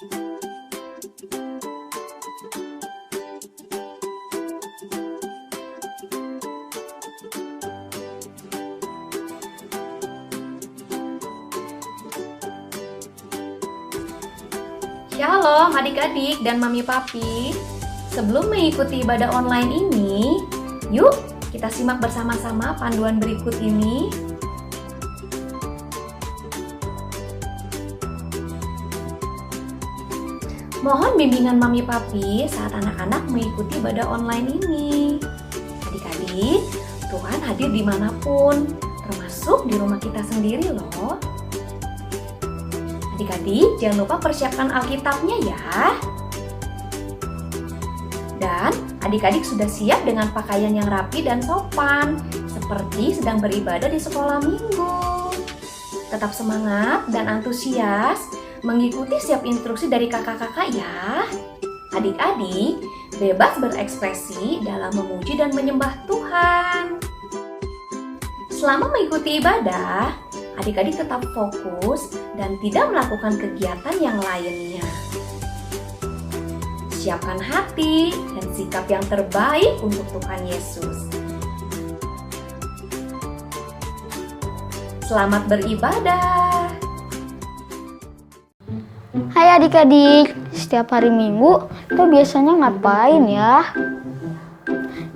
Shalom adik-adik dan mami papi. Sebelum mengikuti ibadah online ini, yuk kita simak bersama-sama panduan berikut ini. Mohon bimbingan mami papi saat anak-anak mengikuti ibadah online ini. Adik-adik, Tuhan hadir dimanapun, termasuk di rumah kita sendiri loh. Adik-adik, jangan lupa persiapkan Alkitabnya ya. Dan adik-adik sudah siap dengan pakaian yang rapi dan sopan, seperti sedang beribadah di sekolah minggu. Tetap semangat dan antusias mengikuti setiap instruksi dari kakak-kakak ya. Adik-adik, bebas berekspresi dalam memuji dan menyembah Tuhan. Selama mengikuti ibadah, adik-adik tetap fokus dan tidak melakukan kegiatan yang lainnya. Siapkan hati dan sikap yang terbaik untuk Tuhan Yesus. Selamat beribadah. Hai adik-adik, setiap hari Minggu itu biasanya ngapain ya?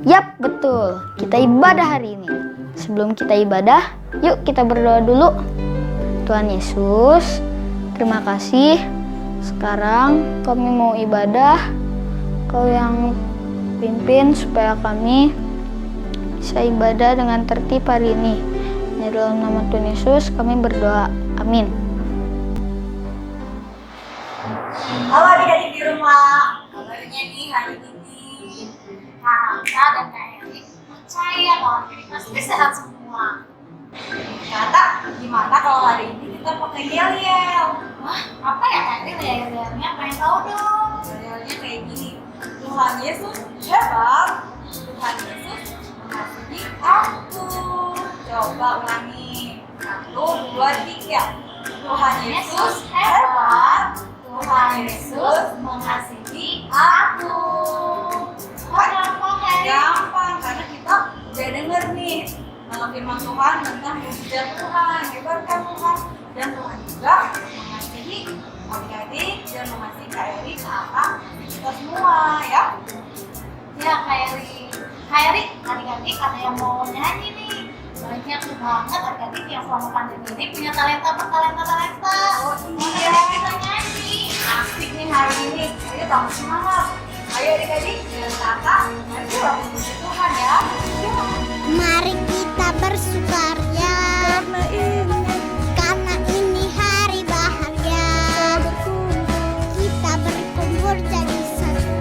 Yap, betul, kita ibadah hari ini. Sebelum kita ibadah, yuk kita berdoa dulu. Tuhan Yesus, terima kasih. Sekarang kami mau ibadah. Kau yang pimpin supaya kami bisa ibadah dengan tertib hari ini. Di dalam nama Tuhan Yesus kami berdoa. Amin. Halo adik-adik di rumah, kabarnya nih hari ini Kak Anta dan Kak Erik percaya kalau hari ini pasti sehat semua. Kata, gimana kalau hari ini kita pakai yel-yel? Wah, apa ya Kak Erik yel-yelnya? Pengen tahu dong. Yel-yelnya kayak gini, Tuhan Yesus hebat, Tuhan Yesus mengasihi aku. Coba ulangi, 1, 2, 3. Tuhan Yesus hebat, Tuhan Yesus mengasihi aku. Gampang, karena kita udah denger nih firman Tuhan tentang mujizat Tuhan. Hebat kan Tuhan? Dan Tuhan juga mengasihi adik-adik dan mengasihi Kak Erik, kakak, kita semua ya. Ya Kak Erik, adik-adik ada yang mau nyanyi nih. Banyak banget adik-adik yang selama pandemi ini punya talenta. Oh iya, kita nyanyi. Asik nih hari ini. Ayo tambah semangat. Ayo adik-adik dan kakak, nanti lagu puji Tuhan ya. Mari kita bersukaria karena ini hari bahagia. Kita berkumpul jadi satu.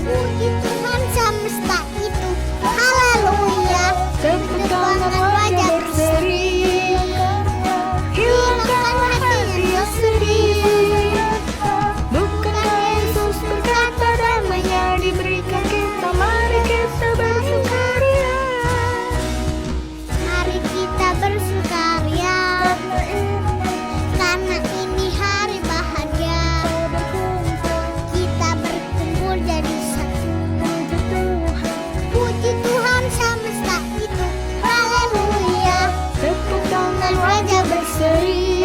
Puji Tuhan semesta itu. Haleluya. Tepuk tangan wajah berseri. Hilangkan hati yang sedih. Bukankah Yesus berkata damai-Nya diberikan kita. Mari kita bersukaria. Mari kita bersukaria karena ini hari bahagia. Kita berkumpul jadi satu. Puji Tuhan semesta itu. Haleluya. Tepuk tangan wajah berseri.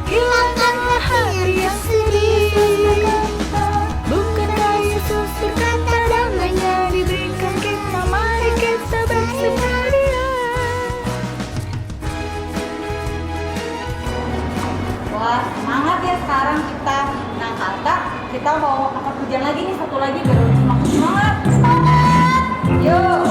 Hilangkanlah hati yang sedih. Bukankah Yesus berkata damai-Nya diberikan kita. Mari kita bersukaria. Wah, semangat ya sekarang kita. Nah kata, kita mau angkat pujian lagi nih, satu lagi biar lebih semakin semangat. Semangat! Yuk!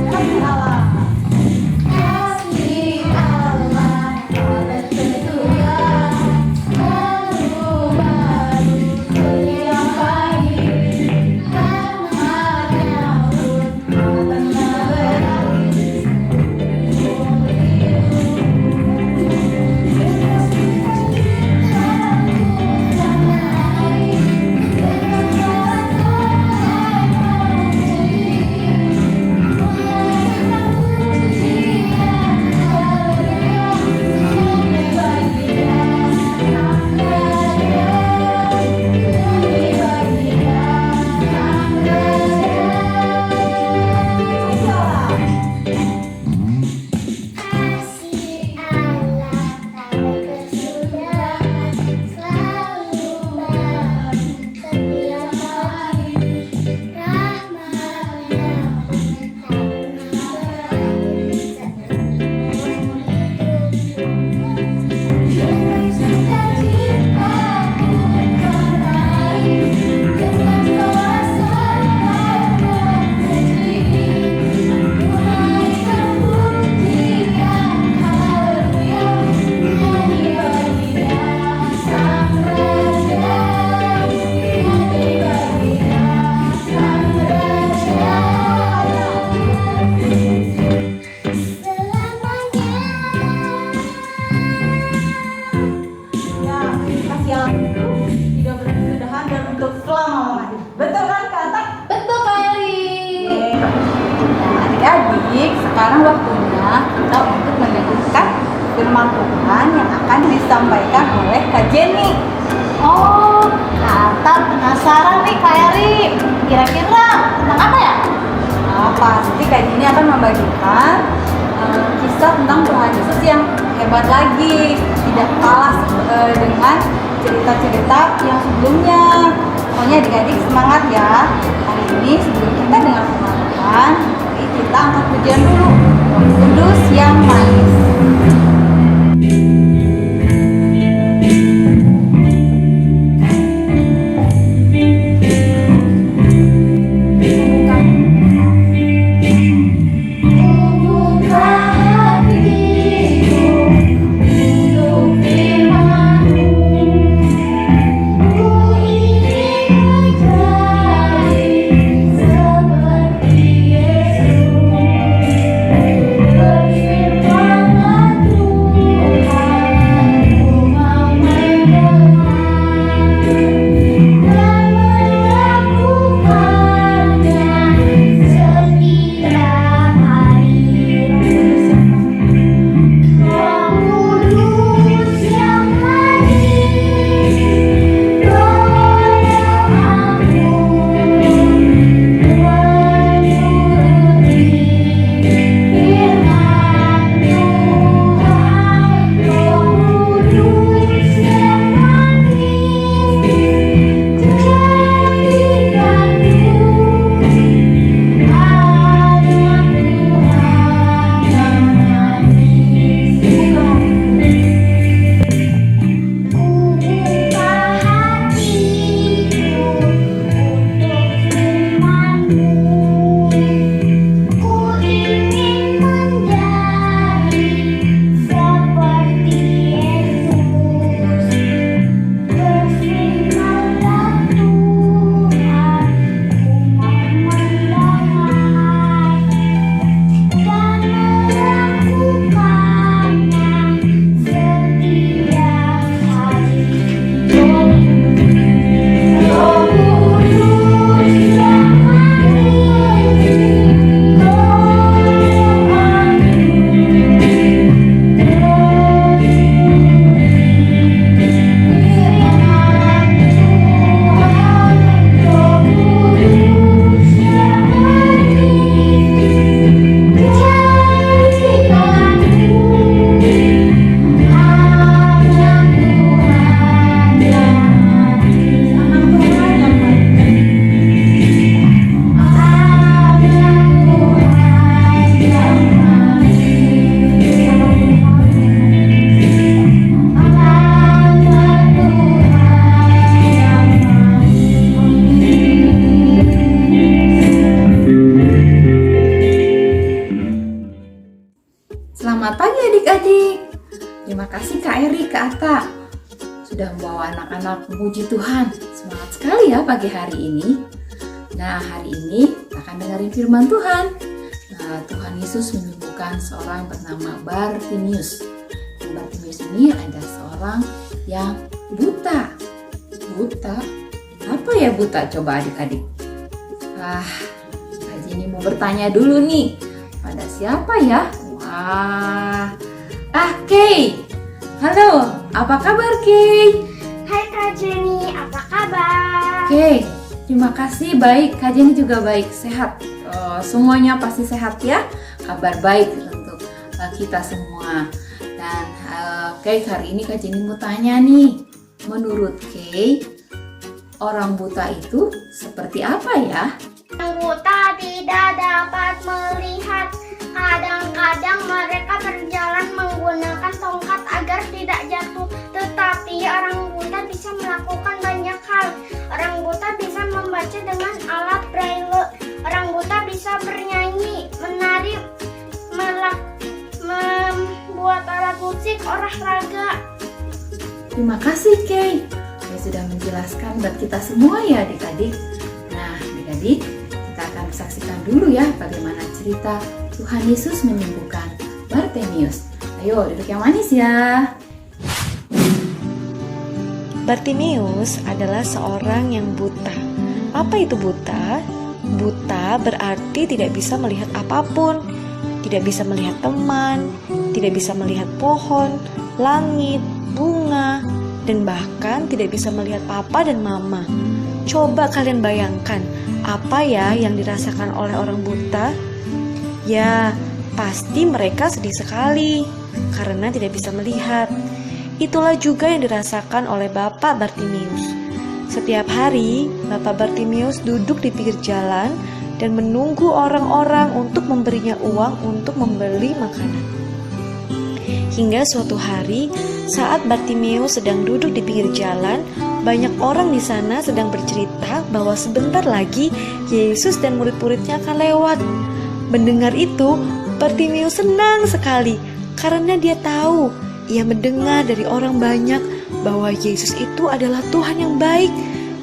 Kasih Allah, firman Tuhan yang akan disampaikan oleh Kak Jenny. Oh, Kata penasaran nih Kak Eri. Kira-kira tentang apa ya? Nah, pasti Kak Jenny akan membagikan kisah tentang Tuhan Yesus yang hebat lagi, tidak kalah dengan cerita-cerita yang sebelumnya. Pokoknya adik-adik semangat ya. Hari ini sebelum kita dengar firman Tuhan, mari kita angkat pujian dulu. Roh Kudus yang manis. Selamat pagi adik-adik. Terima kasih Kak Eri, Kak Ata sudah membawa anak-anak memuji Tuhan. Semangat sekali ya pagi hari ini. Nah, hari ini kita akan dengerin firman Tuhan. Nah, Tuhan Yesus menyembuhkan seorang bernama Bartimius. Bartimius ini ada seorang yang buta. Buta? Apa ya buta? Coba adik-adik. Kak Jenny mau bertanya dulu nih. Pada siapa ya? Kay. Halo, apa kabar Kay? Hai Kak Jenny, apa kabar? Kay, terima kasih baik. Kak Jenny juga baik, sehat. Semuanya pasti sehat ya. Kabar baik untuk kita semua. Dan Kay, hari ini Kak Jenny mau tanya nih. Menurut Kay, orang buta itu seperti apa ya? Orang buta tidak dapat melihat. Kadang-kadang mereka berjalan menggunakan tongkat agar tidak jatuh. Tetapi orang buta bisa melakukan banyak hal. Orang buta bisa membaca dengan alat braille. Orang buta bisa bernyanyi, menari, membuat alat musik, olahraga. Terima kasih Kay. Kay sudah menjelaskan buat kita semua ya adik-adik. Nah adik-adik, kita akan saksikan dulu ya bagaimana cerita Tuhan Yesus menyembuhkan Bartimius. Ayo duduk yang manis ya. Bartimius adalah seorang yang buta. Apa itu buta? Buta berarti tidak bisa melihat apapun. tidak bisa melihat teman, tidak bisa melihat pohon, langit, bunga, dan bahkan tidak bisa melihat papa dan mama. Coba kalian bayangkan, apa ya yang dirasakan oleh orang buta? Ya, pasti mereka sedih sekali karena tidak bisa melihat. Itulah juga yang dirasakan oleh Bapak Bartimius. Setiap hari, Bapak Bartimius duduk di pinggir jalan dan menunggu orang-orang untuk memberinya uang untuk membeli makanan. Hingga suatu hari, saat Bartimius sedang duduk di pinggir jalan, banyak orang di sana sedang bercerita bahwa sebentar lagi Yesus dan murid-muridnya akan lewat. Mendengar itu, Bartimius senang sekali karena dia tahu, ia mendengar dari orang banyak bahwa Yesus itu adalah Tuhan yang baik,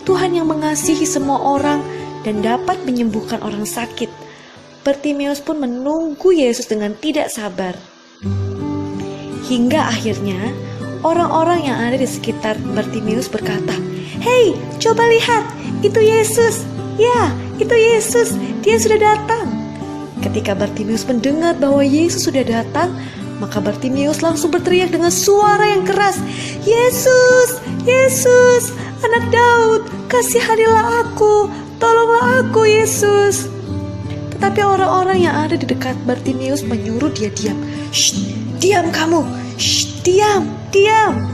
Tuhan yang mengasihi semua orang dan dapat menyembuhkan orang sakit. Bartimius pun menunggu Yesus dengan tidak sabar. Hingga akhirnya, orang-orang yang ada di sekitar Bartimius berkata, "Hei, coba lihat, itu Yesus. Ya, itu Yesus, dia sudah datang." Ketika Bartimius mendengar bahwa Yesus sudah datang, maka Bartimius langsung berteriak dengan suara yang keras, "Yesus, Yesus, anak Daud, kasihanilah aku, tolonglah aku Yesus." Tetapi orang-orang yang ada di dekat Bartimius menyuruh dia diam. "Shh, diam kamu, shh, diam, diam."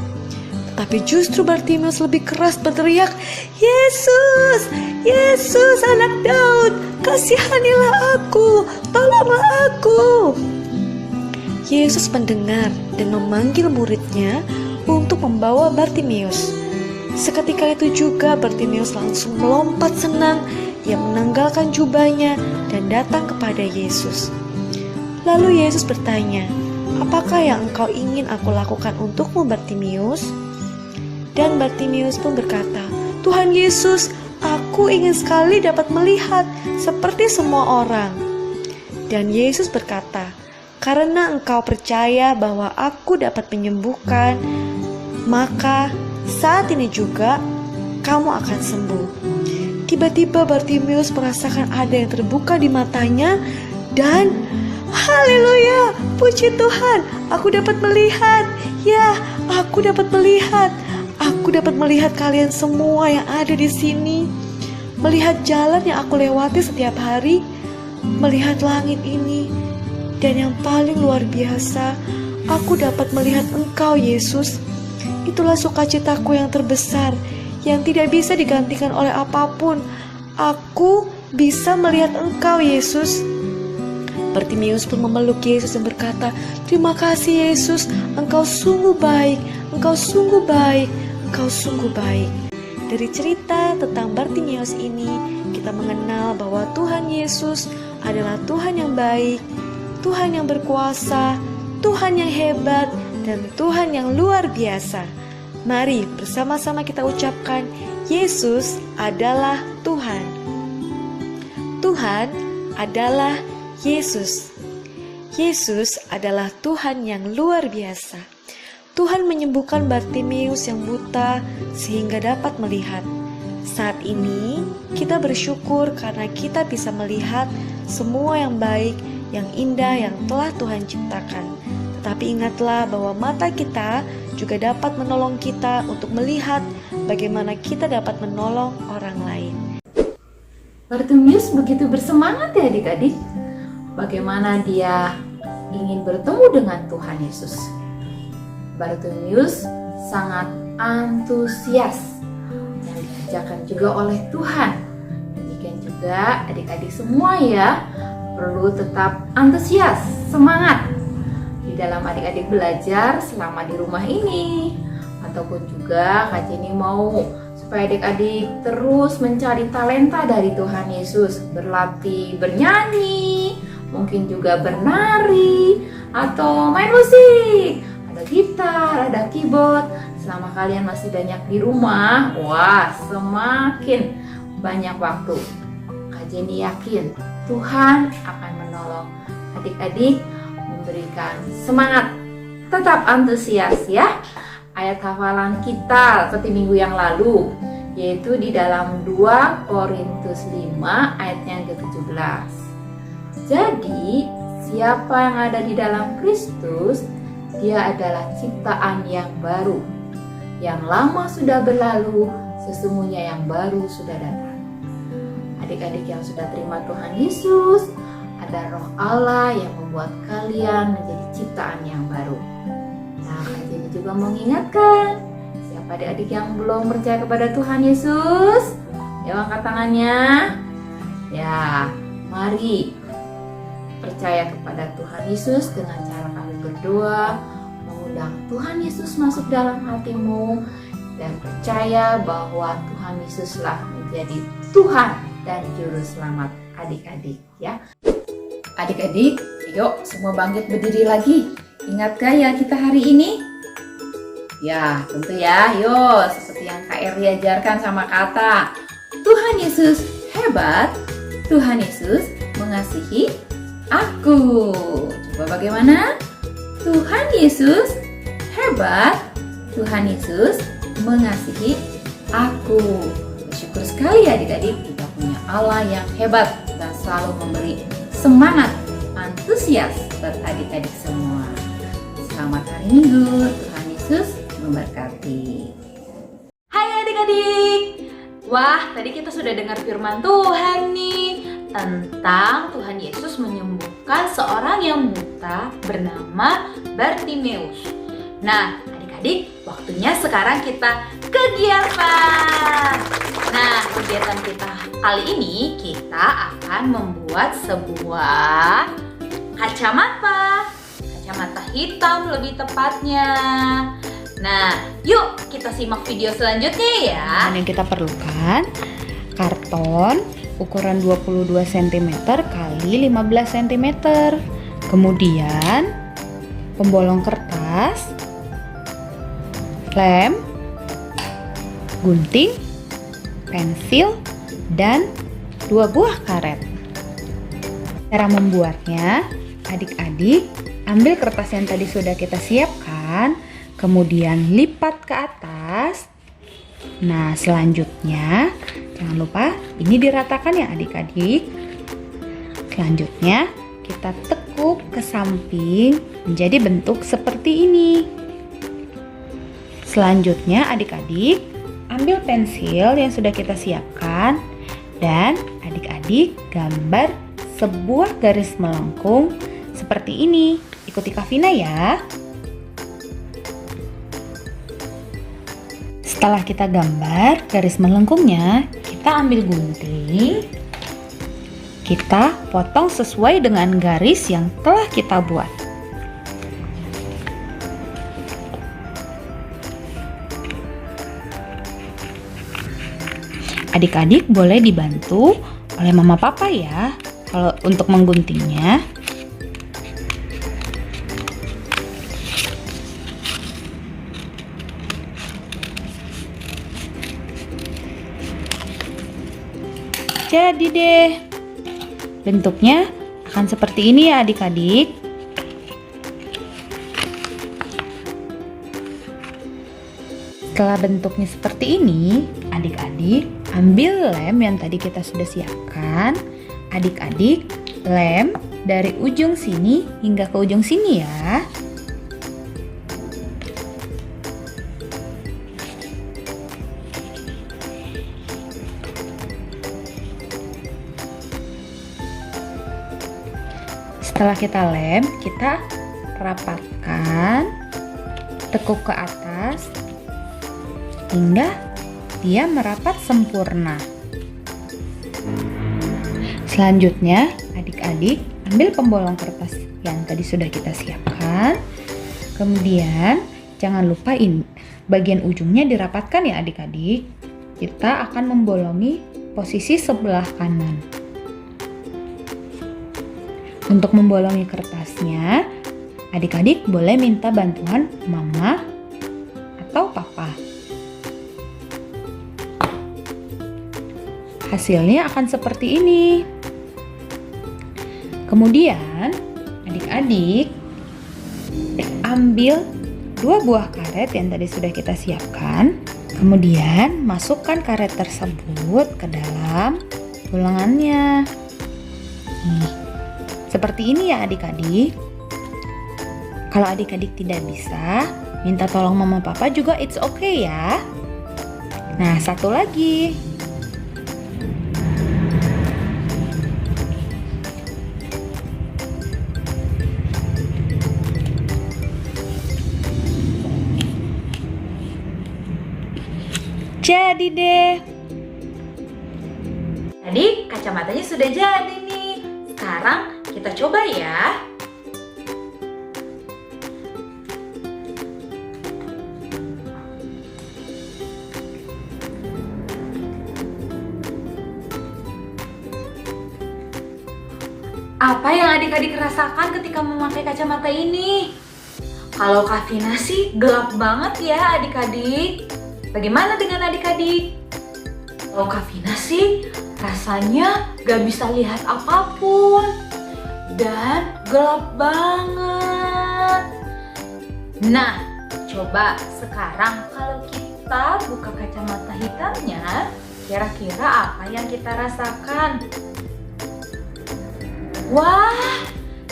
Tetapi justru Bartimius lebih keras berteriak, "Yesus, Yesus, anak Daud, kasihanilah aku, tolonglah aku." Yesus mendengar dan memanggil muridnya untuk membawa Bartimius. Seketika itu juga Bartimius langsung melompat senang. Ia menanggalkan jubahnya dan datang kepada Yesus. Lalu Yesus bertanya, "Apakah yang engkau ingin aku lakukan untukmu, Bartimius?" Dan Bartimius pun berkata, "Tuhan Yesus, aku ingin sekali dapat melihat seperti semua orang." Dan Yesus berkata, "Karena engkau percaya bahwa aku dapat menyembuhkan, maka saat ini juga kamu akan sembuh." Tiba-tiba Bartimius merasakan ada yang terbuka di matanya dan haleluya, puji Tuhan, aku dapat melihat. Ya, aku dapat melihat. Aku dapat melihat kalian semua yang ada di sini. Melihat jalan yang aku lewati setiap hari, melihat langit ini. Dan yang paling luar biasa, aku dapat melihat Engkau, Yesus. Itulah sukacitaku yang terbesar, yang tidak bisa digantikan oleh apapun. Aku bisa melihat Engkau, Yesus. Bartimius pun memeluk Yesus dan berkata, "Terima kasih Yesus, Engkau sungguh baik, Engkau sungguh baik, Engkau sungguh baik." Dari cerita tentang Bartimius ini, kita mengenal bahwa Tuhan Yesus adalah Tuhan yang baik, Tuhan yang berkuasa, Tuhan yang hebat, dan Tuhan yang luar biasa. Mari bersama-sama kita ucapkan, Yesus adalah Tuhan. Tuhan adalah Yesus. Yesus adalah Tuhan yang luar biasa. Tuhan menyembuhkan Bartimius yang buta sehingga dapat melihat. Saat ini kita bersyukur karena kita bisa melihat semua yang baik, yang indah yang telah Tuhan ciptakan. Tetapi ingatlah bahwa mata kita juga dapat menolong kita untuk melihat bagaimana kita dapat menolong orang lain. Bartimius begitu bersemangat ya adik-adik. Bagaimana dia ingin bertemu dengan Tuhan Yesus. Bartimius sangat antusias yang dikerjakan juga oleh Tuhan. Demikian juga adik-adik semua ya, perlu tetap antusias, semangat di dalam adik-adik belajar selama di rumah ini. Ataupun juga Kak Jenny mau supaya adik-adik terus mencari talenta dari Tuhan Yesus, berlatih bernyanyi, mungkin juga bernari atau main musik, ada gitar, ada keyboard. Selama kalian masih banyak di rumah, wah semakin banyak waktu. Kak Jenny yakin Tuhan akan menolong adik-adik, memberikan semangat, tetap antusias ya. Ayat hafalan kita seperti minggu yang lalu, yaitu di dalam 2 Korintus 5 ayat yang ke-17. Jadi siapa yang ada di dalam Kristus, dia adalah ciptaan yang baru. Yang lama sudah berlalu, sesungguhnya yang baru sudah datang. Adik-adik yang sudah terima Tuhan Yesus, ada Roh Allah yang membuat kalian menjadi ciptaan yang baru. Nah, Kak Jenny juga mengingatkan, siapa adik-adik yang belum percaya kepada Tuhan Yesus? Ya, angkat tangannya. Ya, mari percaya kepada Tuhan Yesus dengan cara kami berdoa, mengundang Tuhan Yesus masuk dalam hatimu, dan percaya bahwa Tuhan Yesuslah menjadi Tuhan dan Juru Selamat adik-adik ya. Adik-adik, yuk semua bangkit berdiri lagi. Ingat gaya kita hari ini? Ya, tentu ya. Yuk, seperti yang Kak Eri ajarkan sama kata. Tuhan Yesus hebat, Tuhan Yesus mengasihi aku. Coba bagaimana? Tuhan Yesus hebat, Tuhan Yesus mengasihi aku. Bersyukur sekali adik-adik, kita punya Allah yang hebat dan selalu memberi semangat, antusias buat adik-adik semua. Selamat hari Minggu, Tuhan Yesus memberkati. Hai adik-adik. Wah, tadi kita sudah dengar firman Tuhan nih tentang Tuhan Yesus menyembuhkan seorang yang buta bernama Bartimeus. Nah, adik-adik, waktunya sekarang kita kegiatan. Nah, kegiatan kita kali ini kita akan membuat sebuah kacamata hitam lebih tepatnya. Nah, yuk kita simak video selanjutnya ya. Yang kita perlukan karton ukuran 22 cm kali 15 cm. Kemudian pembolong kertas, lem, gunting, pensil, dan 2 buah karet. Cara membuatnya, adik-adik ambil kertas yang tadi sudah kita siapkan, kemudian lipat ke atas. Nah, selanjutnya jangan lupa ini diratakan ya adik-adik. Selanjutnya kita tekuk ke samping menjadi bentuk seperti ini. Selanjutnya adik-adik ambil pensil yang sudah kita siapkan dan adik-adik gambar sebuah garis melengkung seperti ini. Ikuti Kavina ya. Setelah kita gambar garis melengkungnya, kita ambil gunting, kita potong sesuai dengan garis yang telah kita buat. Adik-adik boleh dibantu oleh mama papa ya kalau untuk mengguntingnya. Jadi deh, bentuknya akan seperti ini ya adik-adik. Setelah bentuknya seperti ini, adik-adik ambil lem yang tadi kita sudah siapkan. Adik-adik lem dari ujung sini hingga ke ujung sini ya. Setelah kita lem, kita rapatkan, tekuk ke atas hingga dia merapat sempurna. Selanjutnya, adik-adik ambil pembolong kertas yang tadi sudah kita siapkan. Kemudian, jangan lupa ini bagian ujungnya dirapatkan ya adik-adik. Kita akan membolongi posisi sebelah kanan. Untuk membolongi kertasnya, adik-adik boleh minta bantuan mama atau papa. Hasilnya akan seperti ini. Kemudian, adik-adik ambil 2 buah karet yang tadi sudah kita siapkan. Kemudian, masukkan karet tersebut ke dalam bolongannya. Nih. Seperti ini ya adik-adik. Kalau adik-adik tidak bisa, minta tolong mama papa juga it's okay ya. Nah, satu lagi. Jadi deh. Adik, kacamatanya sudah jadi nih. Sekarang kita coba ya. Apa yang adik-adik rasakan ketika memakai kacamata ini? Kalau Kak Vina sih gelap banget ya adik-adik. Bagaimana dengan adik-adik? Kalau Kak Vina sih rasanya gak bisa lihat apapun dan gelap banget. Nah, coba sekarang kalau kita buka kacamata hitamnya, kira-kira apa yang kita rasakan? Wah,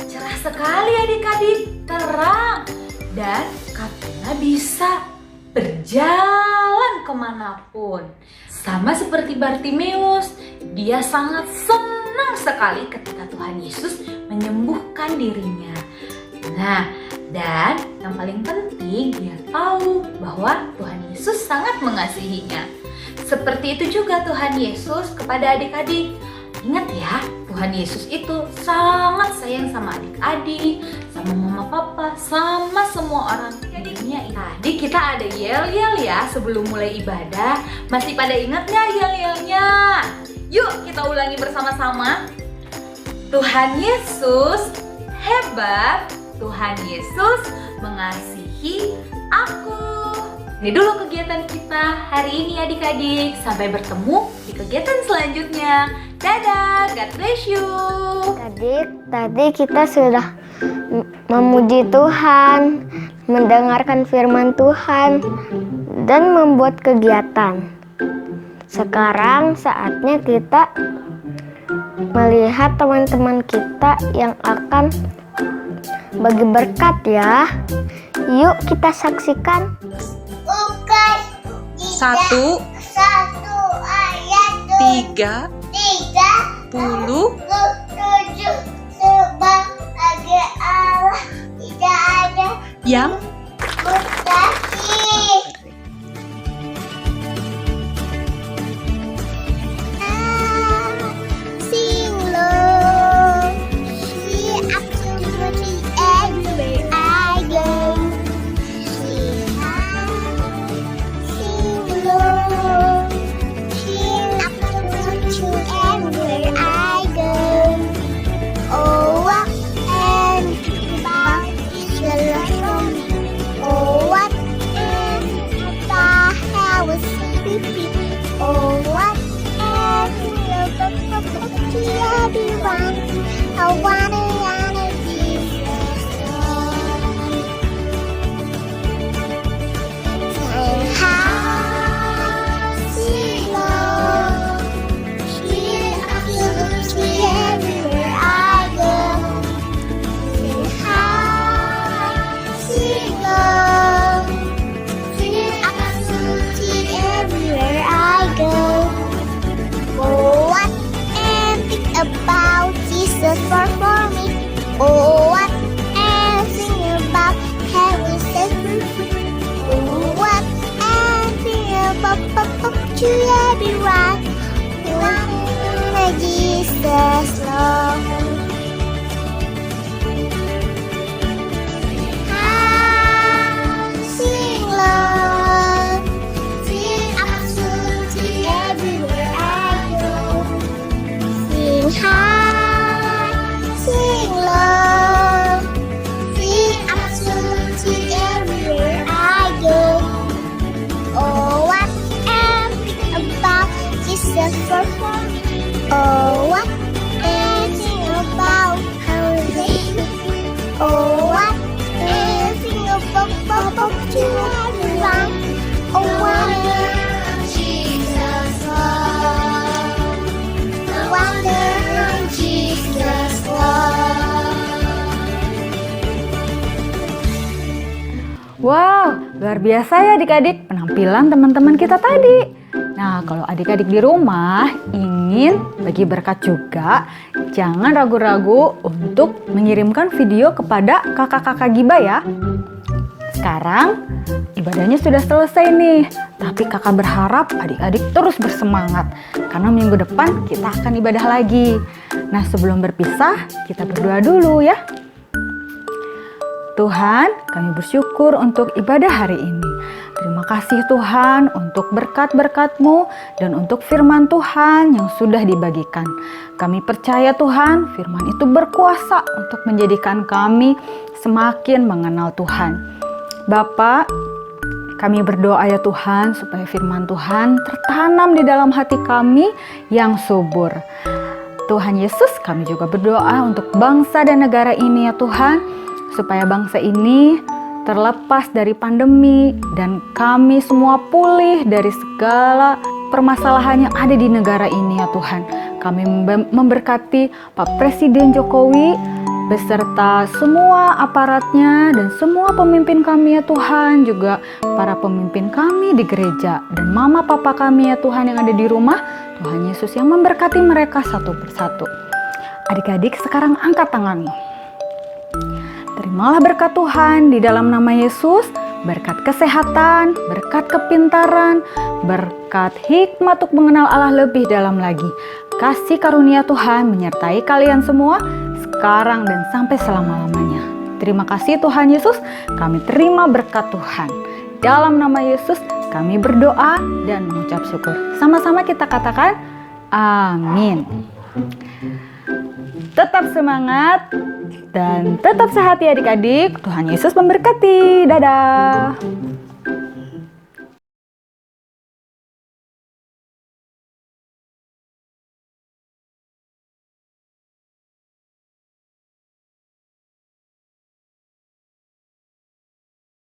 cerah sekali adik-adik, terang. Dan Kak Vina bisa berjalan kemanapun. Sama seperti Bartimeus, dia sangat senang sekali ketika Tuhan Yesus menyembuhkan dirinya. Nah, dan yang paling penting dia tahu bahwa Tuhan Yesus sangat mengasihinya. Seperti itu juga Tuhan Yesus kepada adik-adik. Ingat ya, Tuhan Yesus itu sangat sayang sama adik-adik, sama mama papa, sama semua orang di dunia ini. Tadi kita ada yel-yel ya sebelum mulai ibadah. Masih pada ingat nggak yel-yelnya? Yuk kita ulangi bersama-sama. Tuhan Yesus hebat, Tuhan Yesus mengasihi aku. Ini dulu kegiatan kita hari ini adik-adik. Sampai bertemu di kegiatan selanjutnya. Dadah, God bless you. Tadi kita sudah memuji Tuhan, mendengarkan firman Tuhan, dan membuat kegiatan. Sekarang saatnya kita melihat teman-teman kita yang akan bagi berkat ya. Yuk kita saksikan. Satu, 3, 10, sebab bagi Allah tidak ada yang mustahil. Sing low, she absolutely everywhere I go. Sing low, she absolutely everywhere I go. Oh, what and about the love. Oh, what and about how was sleepy. Oh, what and to everyone. I wanna be Sing high, sing low. She's absolutely everywhere I go. Sing high, sing low. She's absolutely everywhere I go. Oh, what and think about Jesus for me. Oh, what and sing about heaven set me free. Oh, what and sing about to everyone. Wanna Jesus love. Sing low, sing absolutely everywhere I go. Sing high, sing low, sing absolutely everywhere I go. Oh, what am I about Jesus for me? Oh, what am Luar biasa ya adik-adik penampilan teman-teman kita tadi. Nah, kalau adik-adik di rumah ingin bagi berkat juga, jangan ragu-ragu untuk mengirimkan video kepada kakak-kakak Giba ya. Sekarang ibadahnya sudah selesai nih, tapi kakak berharap adik-adik terus bersemangat karena minggu depan kita akan ibadah lagi. Nah, sebelum berpisah kita berdoa dulu ya. Tuhan, kami bersyukur untuk ibadah hari ini. Terima kasih Tuhan untuk berkat-berkat-Mu dan untuk firman Tuhan yang sudah dibagikan. Kami percaya Tuhan, firman itu berkuasa untuk menjadikan kami semakin mengenal Tuhan. Bapa, kami berdoa ya Tuhan supaya firman Tuhan tertanam di dalam hati kami yang subur. Tuhan Yesus, kami juga berdoa untuk bangsa dan negara ini ya Tuhan, supaya bangsa ini terlepas dari pandemi dan kami semua pulih dari segala permasalahan yang ada di negara ini ya Tuhan. Kami memberkati Pak Presiden Jokowi beserta semua aparatnya dan semua pemimpin kami ya Tuhan, juga para pemimpin kami di gereja dan mama papa kami ya Tuhan yang ada di rumah. Tuhan Yesus yang memberkati mereka satu persatu. Adik-adik sekarang angkat tanganmu. Terimalah berkat Tuhan di dalam nama Yesus, berkat kesehatan, berkat kepintaran, berkat hikmat untuk mengenal Allah lebih dalam lagi. Kasih karunia Tuhan menyertai kalian semua sekarang dan sampai selama-lamanya. Terima kasih Tuhan Yesus, kami terima berkat Tuhan. Dalam nama Yesus kami berdoa dan mengucap syukur. Sama-sama kita katakan amin. Tetap semangat dan tetap sehat ya adik-adik. Tuhan Yesus memberkati. Dadah.